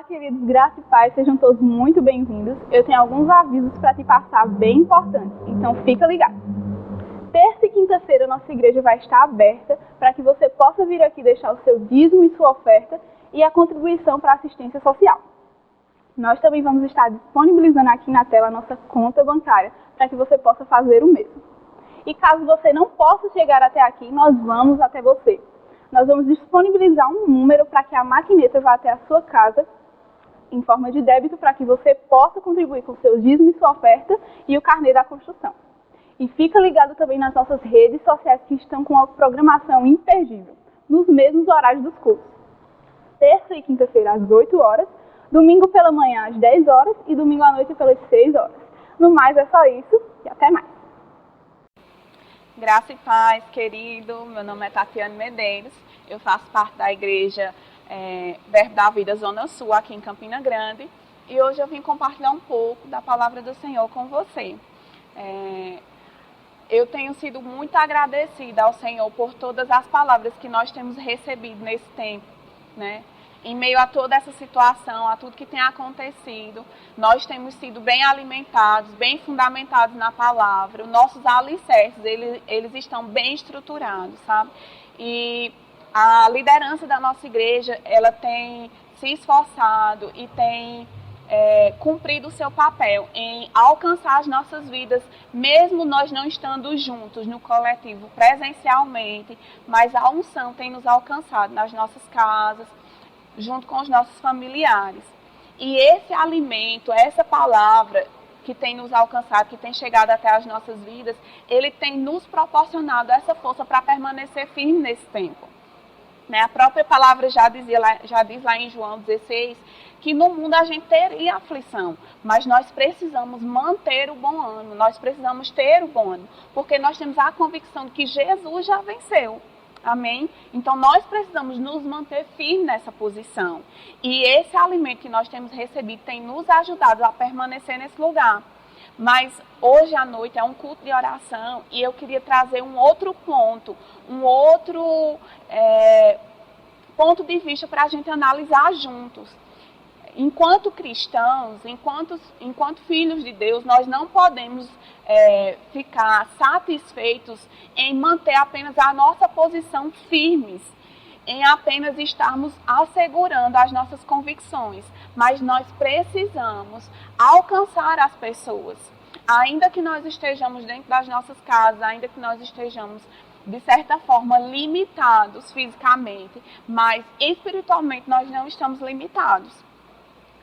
Olá, queridos, graça e paz, sejam todos muito bem-vindos. Eu tenho alguns avisos para te passar bem importantes, então fica ligado. Terça e quinta-feira nossa igreja vai estar aberta para que você possa vir aqui deixar o seu dízimo e sua oferta e a contribuição para a assistência social. Nós também vamos estar disponibilizando aqui na tela a nossa conta bancária para que você possa fazer o mesmo. E caso você não possa chegar até aqui, nós vamos até você. Nós vamos disponibilizar um número para que a maquineta vá até a sua casa em forma de débito para que você possa contribuir com o seu dízimo e sua oferta e o carnê da construção. E fica ligado também nas nossas redes sociais que estão com a programação imperdível, nos mesmos horários dos cultos. Terça e quinta-feira às 8 horas, domingo pela manhã às 10 horas e domingo à noite pelas 6 horas. No mais é só isso e até mais. Graça e paz, querido. Meu nome é Tatiane Medeiros. Eu faço parte da igreja Verbo da Vida Zona Sul, aqui em Campina Grande. E hoje eu vim compartilhar um pouco da palavra do Senhor com você. Eu tenho sido muito agradecida ao Senhor por todas as palavras que nós temos recebido nesse tempo, né? Em meio a toda essa situação, a tudo que tem acontecido, nós temos sido bem alimentados, bem fundamentados na palavra. Os nossos alicerces, eles estão bem estruturados, sabe? E a liderança da nossa igreja, ela tem se esforçado e tem cumprido o seu papel em alcançar as nossas vidas, mesmo nós não estando juntos no coletivo presencialmente, mas a unção tem nos alcançado nas nossas casas, junto com os nossos familiares. E esse alimento, essa palavra que tem nos alcançado, que tem chegado até as nossas vidas, ele tem nos proporcionado essa força para permanecer firme nesse tempo. A própria palavra já diz lá em João 16, que no mundo a gente teria aflição, mas nós precisamos manter o bom ânimo, nós precisamos ter o bom ânimo, porque nós temos a convicção de que Jesus já venceu. Amém? Então, nós precisamos nos manter firmes nessa posição. E esse alimento que nós temos recebido tem nos ajudado a permanecer nesse lugar. Mas hoje à noite é um culto de oração e eu queria trazer um outro ponto, um outro ponto de vista para a gente analisar juntos. Enquanto cristãos, enquanto filhos de Deus, nós não podemos ficar satisfeitos em manter apenas a nossa posição firmes, em apenas estarmos assegurando as nossas convicções, mas nós precisamos alcançar as pessoas. Ainda que nós estejamos dentro das nossas casas, ainda que nós estejamos de certa forma limitados fisicamente, mas espiritualmente nós não estamos limitados.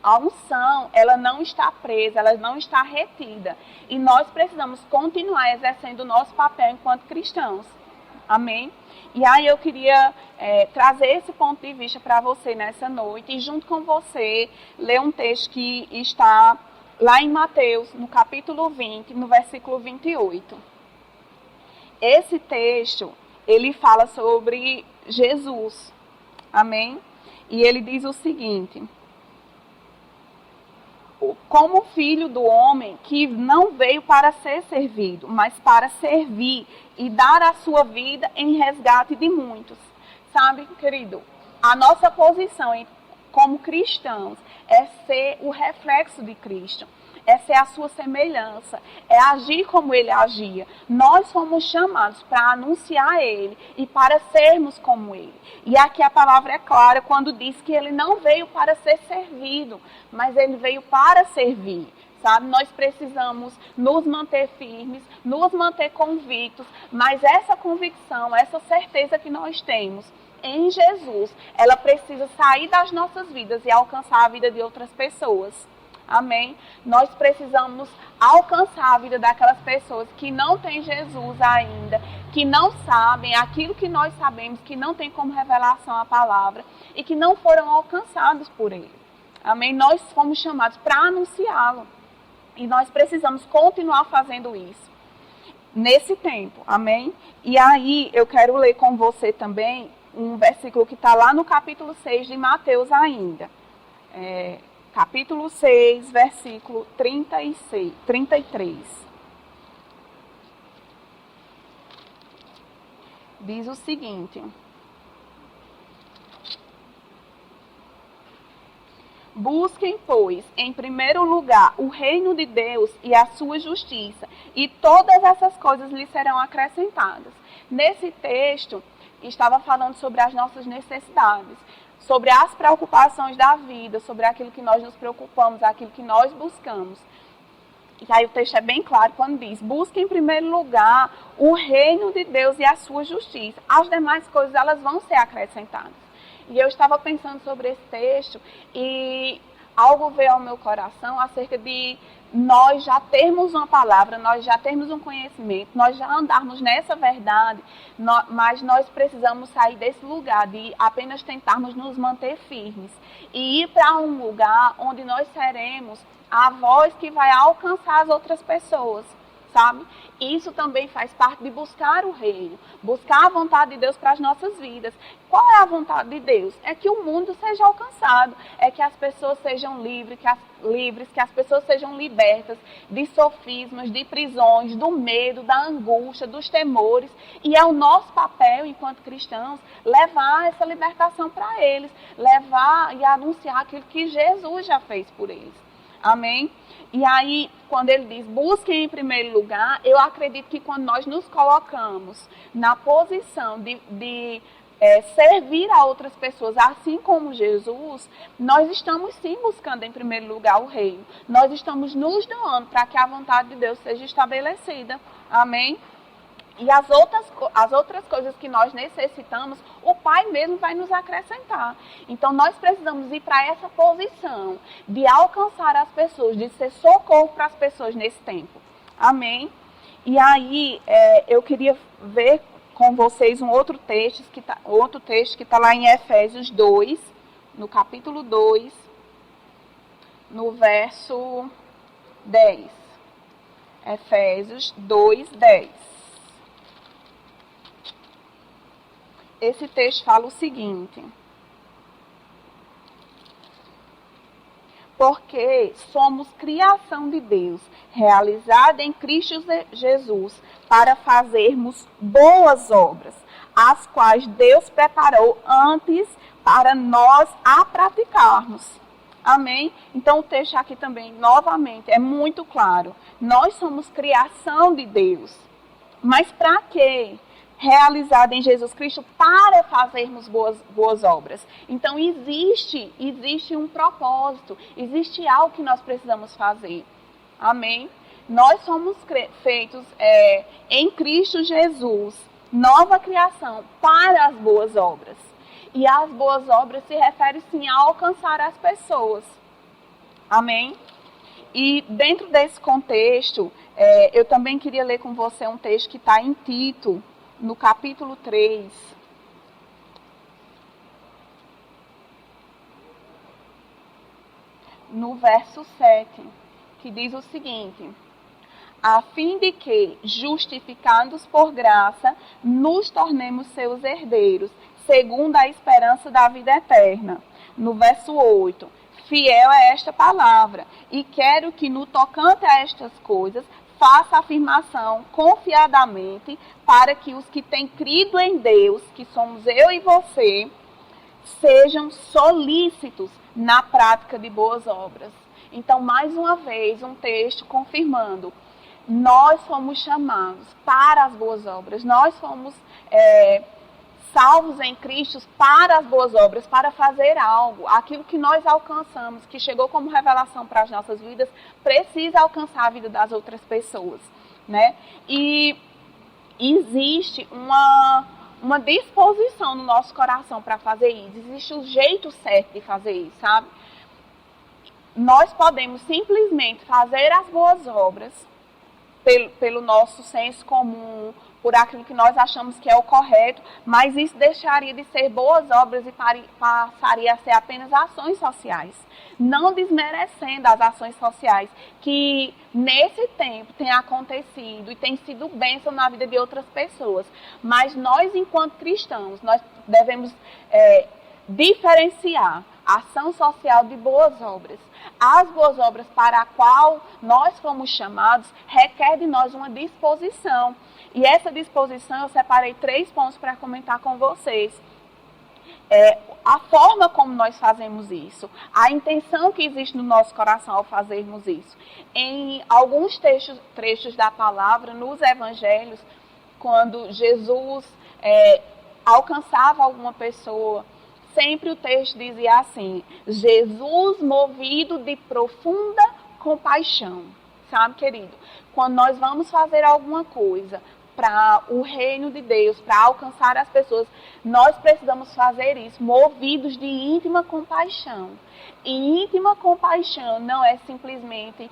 A unção, ela não está presa, ela não está retida. E nós precisamos continuar exercendo o nosso papel enquanto cristãos. Amém? E aí eu queria trazer esse ponto de vista para você nessa noite e junto com você ler um texto que está lá em Mateus, no capítulo 20, no versículo 28. Esse texto, ele fala sobre Jesus. Amém? E ele diz o seguinte: como filho do homem que não veio para ser servido, mas para servir e dar a sua vida em resgate de muitos. Sabe, querido, a nossa posição como cristãos é ser o reflexo de Cristo, é ser a sua semelhança, é agir como ele agia. Nós fomos chamados para anunciar ele e para sermos como ele. E aqui a palavra é clara quando diz que ele não veio para ser servido, mas ele veio para servir. Sabe? Nós precisamos nos manter firmes, nos manter convictos, mas essa convicção, essa certeza que nós temos em Jesus, ela precisa sair das nossas vidas e alcançar a vida de outras pessoas. Amém? Nós precisamos alcançar a vida daquelas pessoas que não têm Jesus ainda, que não sabem aquilo que nós sabemos, que não tem como revelação a palavra e que não foram alcançados por ele. Amém? Nós fomos chamados para anunciá-lo e nós precisamos continuar fazendo isso nesse tempo. Amém? E aí eu quero ler com você também um versículo que está lá no capítulo 6 de Mateus ainda. Capítulo 6, versículo 33. Diz o seguinte: Busquem, pois, em primeiro lugar, o reino de Deus e a sua justiça, e todas essas coisas lhe serão acrescentadas. Nesse texto, estava falando sobre as nossas necessidades, sobre as preocupações da vida, sobre aquilo que nós nos preocupamos, aquilo que nós buscamos. E aí o texto é bem claro quando diz: busque em primeiro lugar o reino de Deus e a sua justiça. As demais coisas, elas vão ser acrescentadas. E eu estava pensando sobre esse texto e algo veio ao meu coração acerca de nós já termos uma palavra, nós já termos um conhecimento, nós já andarmos nessa verdade, mas nós precisamos sair desse lugar de apenas tentarmos nos manter firmes e ir para um lugar onde nós seremos a voz que vai alcançar as outras pessoas, sabe? Isso também faz parte de buscar o reino, buscar a vontade de Deus para as nossas vidas. Qual é a vontade de Deus? É que o mundo seja alcançado, é que as pessoas sejam livres, que as pessoas sejam libertas de sofismas, de prisões, do medo, da angústia, dos temores. E é o nosso papel, enquanto cristãos, levar essa libertação para eles, levar e anunciar aquilo que Jesus já fez por eles. Amém? E aí, quando ele diz, busquem em primeiro lugar, eu acredito que quando nós nos colocamos na posição de servir a outras pessoas, assim como Jesus, nós estamos sim buscando em primeiro lugar o reino. Nós estamos nos doando para que a vontade de Deus seja estabelecida. Amém? E as outras coisas que nós necessitamos, o Pai mesmo vai nos acrescentar. Então, nós precisamos ir para essa posição de alcançar as pessoas, de ser socorro para as pessoas nesse tempo. Amém? E aí, eu queria ver com vocês um outro texto que está lá em Efésios 2, no capítulo 2, no verso 10. Efésios 2, 10. Esse texto fala o seguinte: porque somos criação de Deus, realizada em Cristo Jesus, para fazermos boas obras, as quais Deus preparou antes para nós a praticarmos. Amém? Então o texto aqui também, novamente, é muito claro. Nós somos criação de Deus. Mas para quê? Realizada em Jesus Cristo para fazermos boas obras. Então existe um propósito, existe algo que nós precisamos fazer. Amém? Nós somos feitos em Cristo Jesus, nova criação para as boas obras. E as boas obras se referem sim a alcançar as pessoas. Amém? E dentro desse contexto, eu também queria ler com você um texto que está em Tito, no capítulo 3, no verso 7, que diz o seguinte: a fim de que, justificados por graça, nos tornemos seus herdeiros, segundo a esperança da vida eterna. No verso 8, fiel é esta palavra, e quero que no tocante a estas coisas, faça a afirmação confiadamente, para que os que têm crido em Deus, que somos eu e você, sejam solícitos na prática de boas obras. Então, mais uma vez, um texto confirmando: nós fomos chamados para as boas obras, nós fomos salvos em Cristo para as boas obras, para fazer algo. Aquilo que nós alcançamos, que chegou como revelação para as nossas vidas, precisa alcançar a vida das outras pessoas, né? E existe uma disposição no nosso coração para fazer isso. Existe o jeito certo de fazer isso, sabe? Nós podemos simplesmente fazer as boas obras pelo nosso senso comum, por aquilo que nós achamos que é o correto, mas isso deixaria de ser boas obras e passaria a ser apenas ações sociais. Não desmerecendo as ações sociais que nesse tempo têm acontecido e têm sido bênção na vida de outras pessoas. Mas nós, enquanto cristãos, nós devemos diferenciar a ação social de boas obras. As boas obras para a qual nós fomos chamados requer de nós uma disposição. E essa disposição eu separei 3 pontos para comentar com vocês. A forma como nós fazemos isso, a intenção que existe no nosso coração ao fazermos isso. Em alguns trechos da palavra, nos evangelhos, quando Jesus alcançava alguma pessoa, sempre o texto dizia assim: Jesus movido de profunda compaixão. Sabe, querido? Quando nós vamos fazer alguma coisa para o reino de Deus, para alcançar as pessoas, nós precisamos fazer isso movidos de íntima compaixão. E íntima compaixão não é simplesmente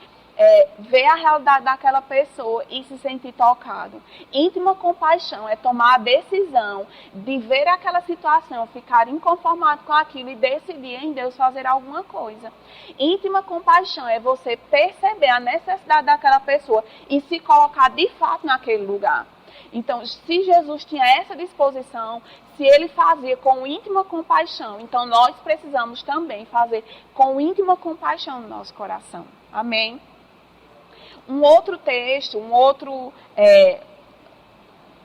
ver a realidade daquela pessoa e se sentir tocado. Íntima compaixão é tomar a decisão de ver aquela situação, ficar inconformado com aquilo e decidir em Deus fazer alguma coisa. Íntima compaixão é você perceber a necessidade daquela pessoa e se colocar de fato naquele lugar. Então, se Jesus tinha essa disposição, se ele fazia com íntima compaixão, então nós precisamos também fazer com íntima compaixão no nosso coração. Amém? Um outro texto,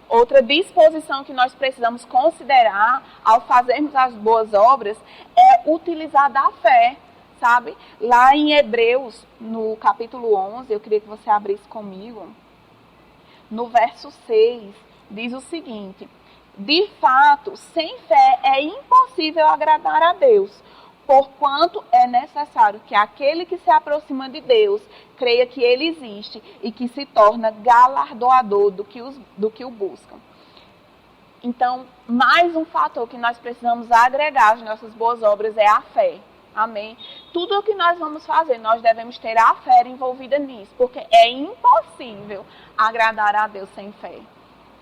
outra disposição que nós precisamos considerar ao fazermos as boas obras é utilizar da fé, sabe? Lá em Hebreus, no capítulo 11, eu queria que você abrisse comigo. No verso 6, diz o seguinte: de fato, sem fé é impossível agradar a Deus, porquanto é necessário que aquele que se aproxima de Deus creia que ele existe e que se torna galardoador do que o buscam. Então, mais um fator que nós precisamos agregar às nossas boas obras é a fé. Amém? Tudo o que nós vamos fazer, nós devemos ter a fé envolvida nisso, porque é impossível agradar a Deus sem fé.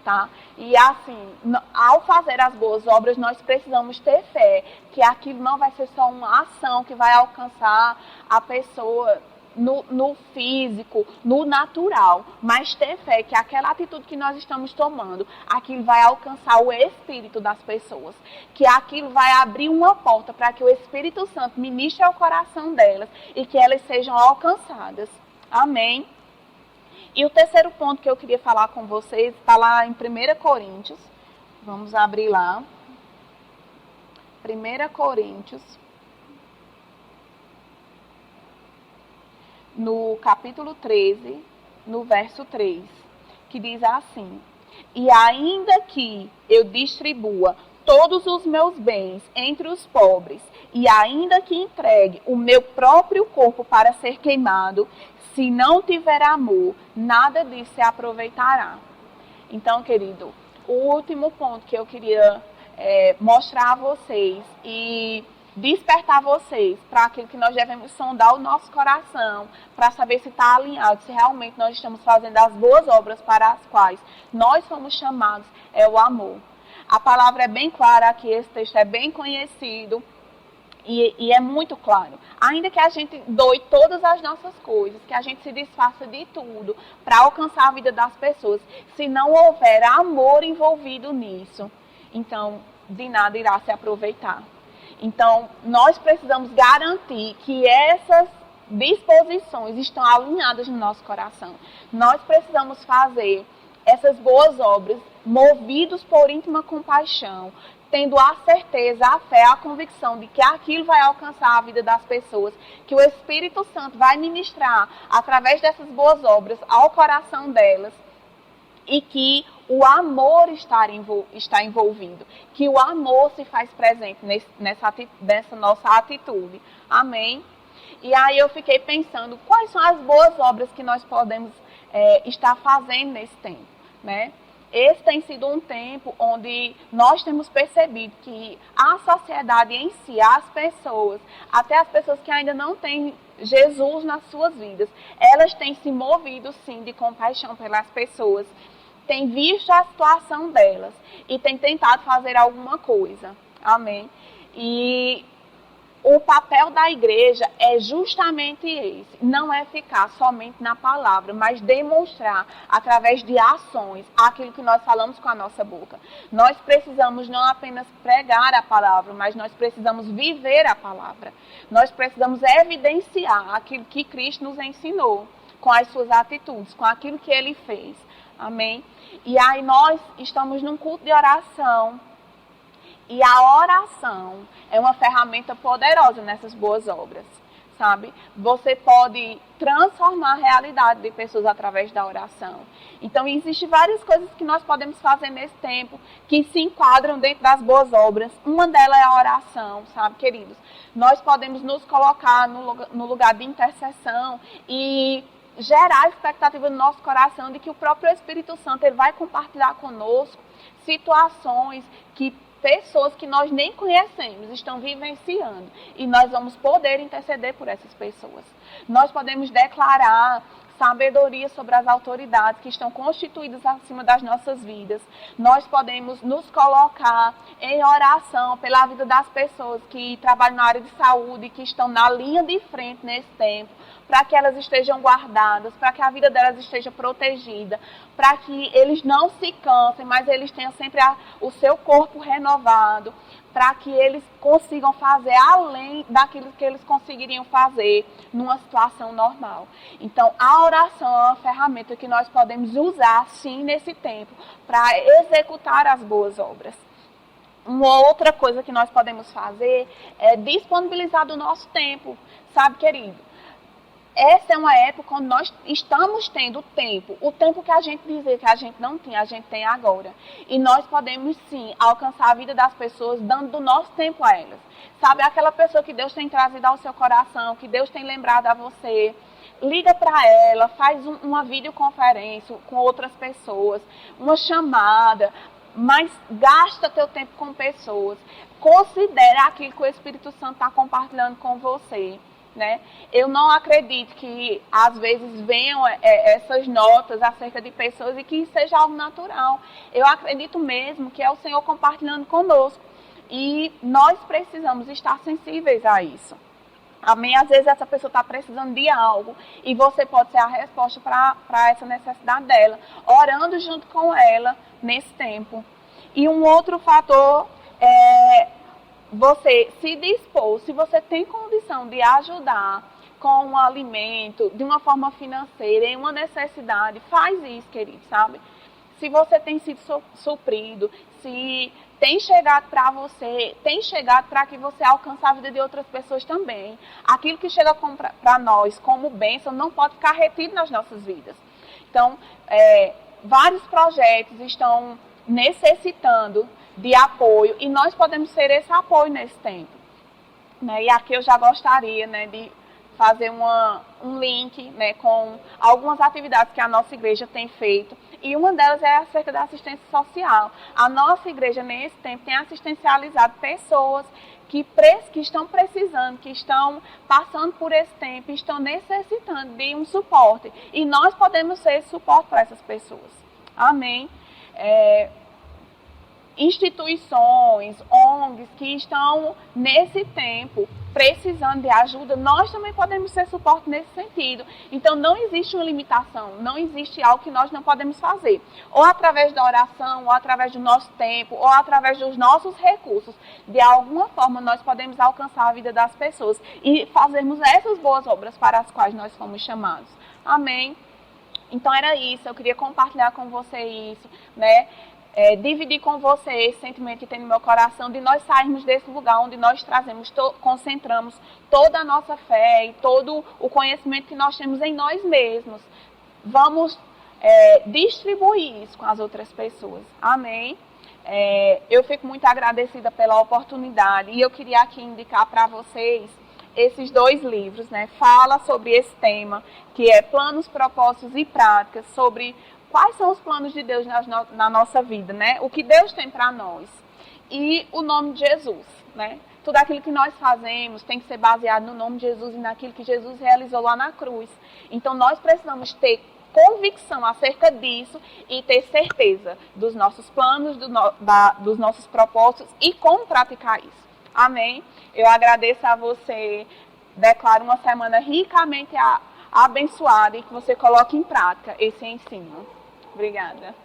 Tá? E assim, ao fazer as boas obras, nós precisamos ter fé que aquilo não vai ser só uma ação que vai alcançar a pessoa no físico, no natural, mas ter fé que aquela atitude que nós estamos tomando, aquilo vai alcançar o espírito das pessoas, que aquilo vai abrir uma porta para que o Espírito Santo ministre ao coração delas e que elas sejam alcançadas. Amém? E o terceiro ponto que eu queria falar com vocês está lá em 1 Coríntios. Vamos abrir lá. 1 Coríntios, no capítulo 13, no verso 3, que diz assim: e ainda que eu distribua todos os meus bens entre os pobres, e ainda que entregue o meu próprio corpo para ser queimado, se não tiver amor, nada disso se aproveitará. Então, querido, o último ponto que eu queria mostrar a vocês e despertar vocês para aquilo que nós devemos sondar o nosso coração, para saber se está alinhado, se realmente nós estamos fazendo as boas obras para as quais nós fomos chamados, é o amor. A palavra é bem clara aqui, esse texto é bem conhecido. E é muito claro, ainda que a gente doe todas as nossas coisas, que a gente se desfaça de tudo para alcançar a vida das pessoas, se não houver amor envolvido nisso, então de nada irá se aproveitar. Então nós precisamos garantir que essas disposições estão alinhadas no nosso coração. Nós precisamos fazer essas boas obras movidos por íntima compaixão, tendo a certeza, a fé, a convicção de que aquilo vai alcançar a vida das pessoas, que o Espírito Santo vai ministrar através dessas boas obras ao coração delas e que o amor está envolvido, que o amor se faz presente nessa nossa atitude. Amém? E aí eu fiquei pensando, quais são as boas obras que nós podemos estar fazendo nesse tempo, né? Esse tem sido um tempo onde nós temos percebido que a sociedade em si, as pessoas, até as pessoas que ainda não têm Jesus nas suas vidas, elas têm se movido sim de compaixão pelas pessoas, têm visto a situação delas e têm tentado fazer alguma coisa. Amém? E o papel da igreja é justamente esse, não é ficar somente na palavra, mas demonstrar através de ações aquilo que nós falamos com a nossa boca. Nós precisamos não apenas pregar a palavra, mas nós precisamos viver a palavra. Nós precisamos evidenciar aquilo que Cristo nos ensinou, com as suas atitudes, com aquilo que Ele fez. Amém? E aí nós estamos num culto de oração. E a oração é uma ferramenta poderosa nessas boas obras, sabe? Você pode transformar a realidade de pessoas através da oração. Então, existem várias coisas que nós podemos fazer nesse tempo que se enquadram dentro das boas obras. Uma delas é a oração, sabe, queridos? Nós podemos nos colocar no lugar de intercessão e gerar a expectativa no nosso coração de que o próprio Espírito Santo ele vai compartilhar conosco situações que pessoas que nós nem conhecemos estão vivenciando e nós vamos poder interceder por essas pessoas. Nós podemos declarar sabedoria sobre as autoridades que estão constituídas acima das nossas vidas. Nós podemos nos colocar em oração pela vida das pessoas que trabalham na área de saúde, que estão na linha de frente nesse tempo, para que elas estejam guardadas, para que a vida delas esteja protegida, para que eles não se cansem, mas eles tenham sempre o seu corpo renovado, para que eles consigam fazer além daquilo que eles conseguiriam fazer numa situação normal. Então, a oração é uma ferramenta que nós podemos usar, sim, nesse tempo, para executar as boas obras. Uma outra coisa que nós podemos fazer é disponibilizar do nosso tempo, sabe, querido? Essa é uma época onde nós estamos tendo tempo. O tempo que a gente dizia que a gente não tinha, a gente tem agora. E nós podemos, sim, alcançar a vida das pessoas dando do nosso tempo a elas. Sabe, aquela pessoa que Deus tem trazido ao seu coração, que Deus tem lembrado a você. Liga para ela, faz uma videoconferência com outras pessoas, uma chamada, mas gasta teu tempo com pessoas. Considera aquilo que o Espírito Santo está compartilhando com você. Né? Eu não acredito que às vezes venham essas notas acerca de pessoas e que seja algo natural. Eu acredito mesmo que é o Senhor compartilhando conosco e nós precisamos estar sensíveis a isso. Amém? Às vezes essa pessoa está precisando de algo e você pode ser a resposta para essa necessidade dela, orando junto com ela nesse tempo. E um outro fator é você se dispor, se você tem condição de ajudar com um alimento, de uma forma financeira, em uma necessidade, faz isso, querido, sabe? Se você tem sido suprido, se tem chegado para você, tem chegado para que você alcance a vida de outras pessoas também. Aquilo que chega para nós como bênção não pode ficar retido nas nossas vidas. Então, vários projetos estão necessitando de apoio, e nós podemos ser esse apoio nesse tempo. Né? E aqui eu já gostaria, né, de fazer um link, né, com algumas atividades que a nossa igreja tem feito, e uma delas é acerca da assistência social. A nossa igreja, nesse tempo, tem assistencializado pessoas que estão precisando, que estão passando por esse tempo, estão necessitando de um suporte, e nós podemos ser esse suporte para essas pessoas. Amém? Instituições, ONGs que estão nesse tempo precisando de ajuda, nós também podemos ser suporte nesse sentido. Então não existe uma limitação, não existe algo que nós não podemos fazer. Ou através da oração, ou através do nosso tempo, ou através dos nossos recursos. De alguma forma nós podemos alcançar a vida das pessoas e fazermos essas boas obras para as quais nós fomos chamados. Amém? Então era isso, eu queria compartilhar com você isso, né? Dividir com você esse sentimento que tem no meu coração de nós sairmos desse lugar onde nós concentramos toda a nossa fé e todo o conhecimento que nós temos em nós mesmos. Vamos distribuir isso com as outras pessoas. Amém? Eu fico muito agradecida pela oportunidade e eu queria aqui indicar para vocês esses 2 livros, né? Fala sobre esse tema, que é Planos, Propósitos e Práticas, sobre quais são os planos de Deus na nossa vida, né? O que Deus tem para nós. E o nome de Jesus, né? Tudo aquilo que nós fazemos tem que ser baseado no nome de Jesus e naquilo que Jesus realizou lá na cruz. Então, nós precisamos ter convicção acerca disso e ter certeza dos nossos planos, dos nossos propósitos e como praticar isso. Amém? Eu agradeço a você, declaro uma semana ricamente abençoada e que você coloque em prática esse ensino. Obrigada.